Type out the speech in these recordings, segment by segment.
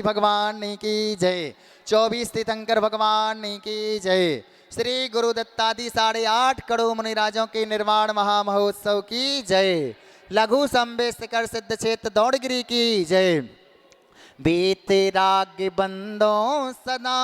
भगवान की जय। 24 तीर्थंकर भगवान की जय। श्री गुरु दत्तादि 8.5 करोड़ मुनिराजों के निर्वाण महामहोत्सव की जय। लघु संबे शिखर सिद्ध क्षेत्र दौड़गिरी की जय। बीते राग बंदों सदा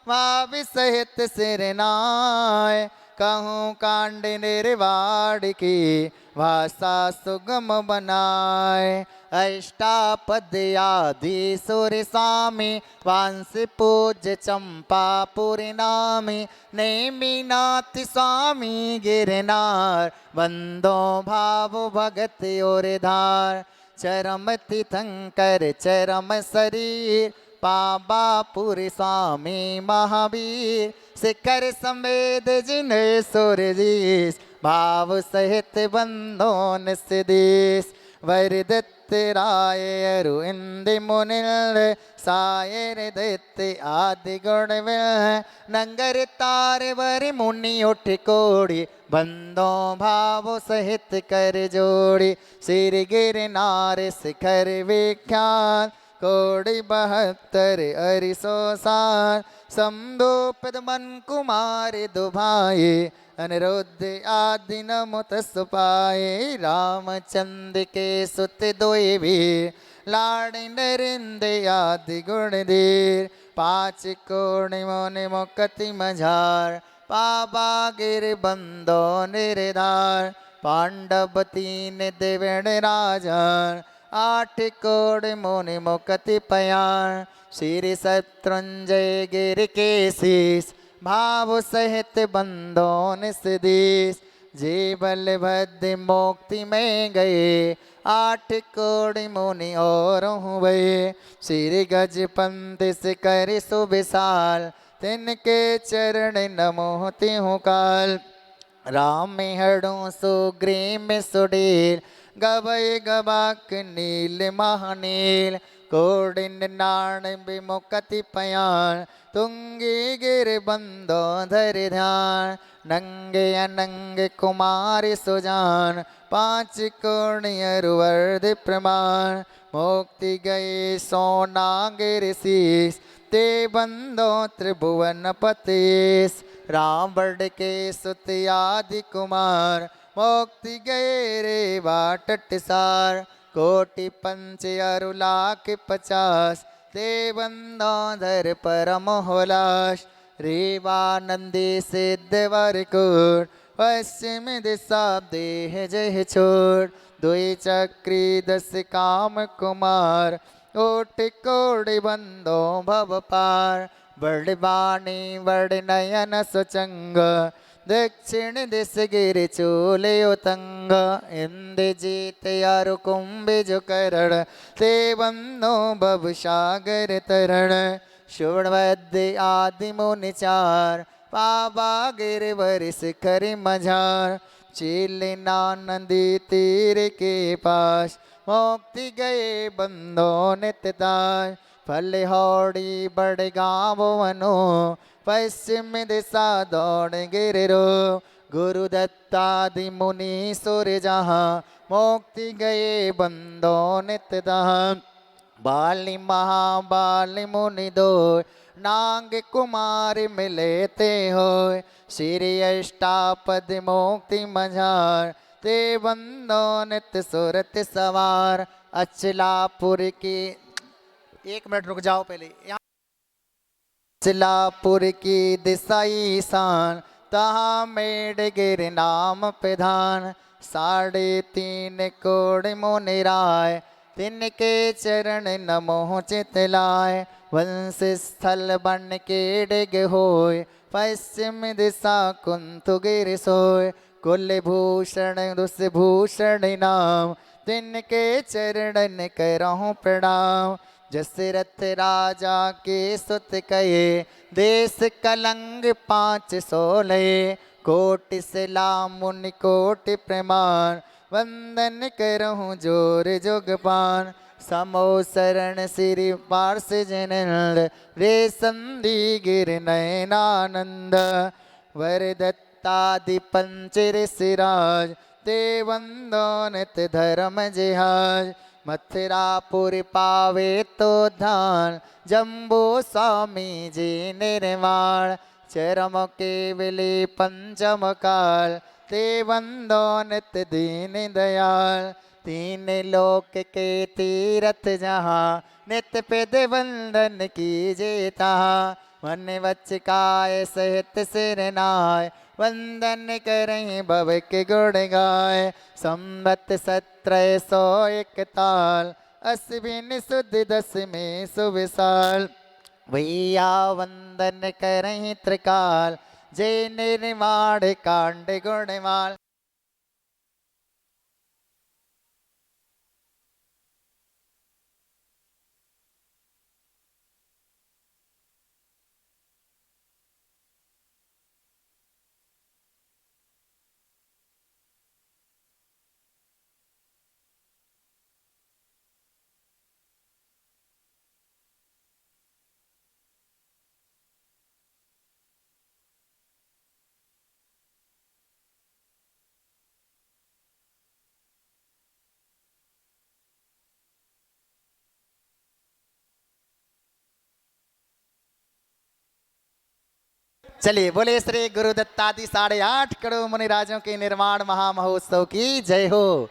वावि सहित सिरनाय। कहूँ कांड निर्वाण की भाषा सुगम बनाए। अष्टापद आदि सुर स्वामी वांस पूज्य चंपापुरी नामी। नेमिनाथ स्वामी गिरनार बंदो भाव भगत और धार। चरम तीर्थंकर चरम शरीर पाबापुर स्वामी महावीर। शिखर संवेद जिन सुरदीस भाव सहित बंधोन सिदेश। वरदत्त राय अरु इंदि मुनिल सायर दत्त आदि गुण नंगर तार वर मुनि उठ कोड़ी। बंदों भाव सहित कर जोड़ी। सिर गिरनार शिखर विख्यात कोड़ी 72 अरिसो सार। संदोपद मन कुमार दुभाई अनिरुद्ध आदि नमुत सुपाए। रामचंद्र के सुत दोई भी लाड़ नरिंद आदि गुण धीर। 5 कोण मोनि मुकति मझार पाबा गिर बंदो निर्धार। पांडव 3 देवण राजन 8 कोण मोनि मुकति पयान। श्री शत्रुंजय गिर के शीस भाव सहित बंदोन सिदेश। जे बलभद्र मुक्ति में गए 8 कोण मुनि और हुए। श्री गजपंत शिखर सुविशाल तिनके चरण नमोति हूँ काल। राम हड़ों सुग्रीम सुडीर गवय गवाक नील महानील। कोडिन नाण विमुकति पयान तुंगी गिर बंदो धर ध्यान। नंगे अनंग कुमार सुजान 5 कोण अरुवर्ध प्रमाण। मुक्ति गए सोना गिर शीस ते बंदो त्रिभुवन पतेश। रावण के सुत आदि कुमार मुक्ति गए रे वाटट सार। कोटि पंच अरु लाख 50 ते बंदो धर परम होलाश। रेवानंदी सिद्ध वरकुट पश्चिम दिशा देह जय छोड़। 2 चक्री 10 काम कुमार ओट कोड़ि बंदो भव पार। बड़वाणी बड़ नयन सुचंग दक्षिण दिश गिर चूल उतंग। इंद्रजीत अरु कुंभिज करण ते बंदो भव सागर तरण। शूणवद्य आदि मुनि चार पावा गिरवर शिखर मझार। चीलिना नदी तीर के पास मुक्ति गए बंदो नितदार। फल हौड़ी बड़ गाँव वनो पश्चिम दिशा दौड़ गिरो। गुरु दत्तादि मुनि सुर जहाँ मुक्ति गए बंदो नितदार। बाली महाबाली मुनि दो नाग कुमार मिले ते हो। श्री अष्टापद मुक्ति मझार ते बंदो नित सुरत सवार। अचलापुर की 1 मिनट रुक जाओ पहले। अचलापुर की दिशा ईशान तहाँ मेड गिर नाम प्रधान। 3.5 कोड़ मुनि राय तिनके चरण नमो चितलाय। वंश स्थल बन के डिग होय पश्चिम दिशा कुंतु गिर सोय। कुलभूषण दुष्भूषण नाम तिनके चरणन करहु प्रणाम। जसरथ राजा के सुत कहे देश कलंग 516। कोटि सिला मुनि कोटि प्रमाण वंदन करहूँ जोर जोगपान। समो शरण श्री पार्श जनल रे संधि गिर नयनानंद। वरदत्तादि पंचर सिराज ते वंदो नित धर्म जिहाज। मथुरापुर पावे तो धान, जम्बू स्वामी जी निर्वाण। चरम केवली पंचम काल, ते वंदो नित दीन दयाल। तीन लोक के तीरथ जहाँ, नित्य पेद वंदन कीजे तहाँ। मन वच काय सहित सिर नाय, वंदन करहीं भव के गुण गाय। संबत 1701 अश्विन सुद दसमी सुविशाल। भैया वंदन करहीं त्रिकाल, जय निर्वाण कांड गुणमाल। चलिए बोले श्री गुरु दत्तादि 8.5 करोड़ मुनि राजों के निर्माण महामहोत्सव की जय हो।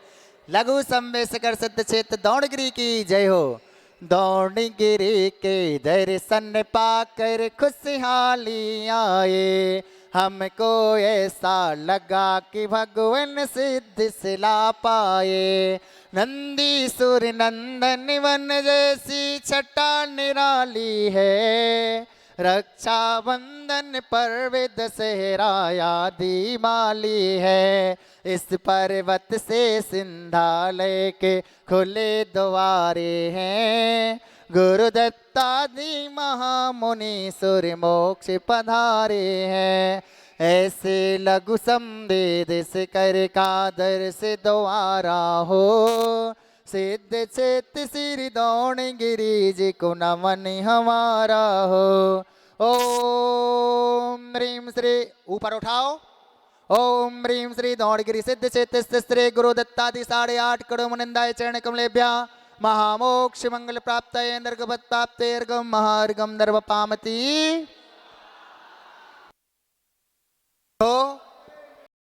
लघु संवेशकर सिद्ध क्षेत्र दौड़गिरी की जय हो। दौड़गिरी के दर्शन पाकर खुशहाली आए, हमको ऐसा लगा कि भगवान सिद्ध सिला पाए। नंदी सुर नंदन वन जैसी छटा निराली है, रक्षाबंधन पर्व दशहरा यादी माली है। इस पर्वत से सिंधालय के खुले द्वारे हैं, गुरु दत्तादि महामुनि सुर मोक्ष पधारे हैं। ऐसे लघु संदेश कर कादर से द्वारा हो, सिद्ध चेत श्री दौड़गिरी जी को नमन हमारा हो। ओम ह्रीम श्री, ऊपर उठाओ। ओम ह्रीम श्री दौड़गिरी सिद्ध चेत श्री गुरु दत्तादि 8.5 करोड़ मुनिंदाय चरण कमलेभ्या महामोक्ष मंगल प्राप्त नर्गवत प्राप्त अर्गम महार्गम नर्व पामती हो।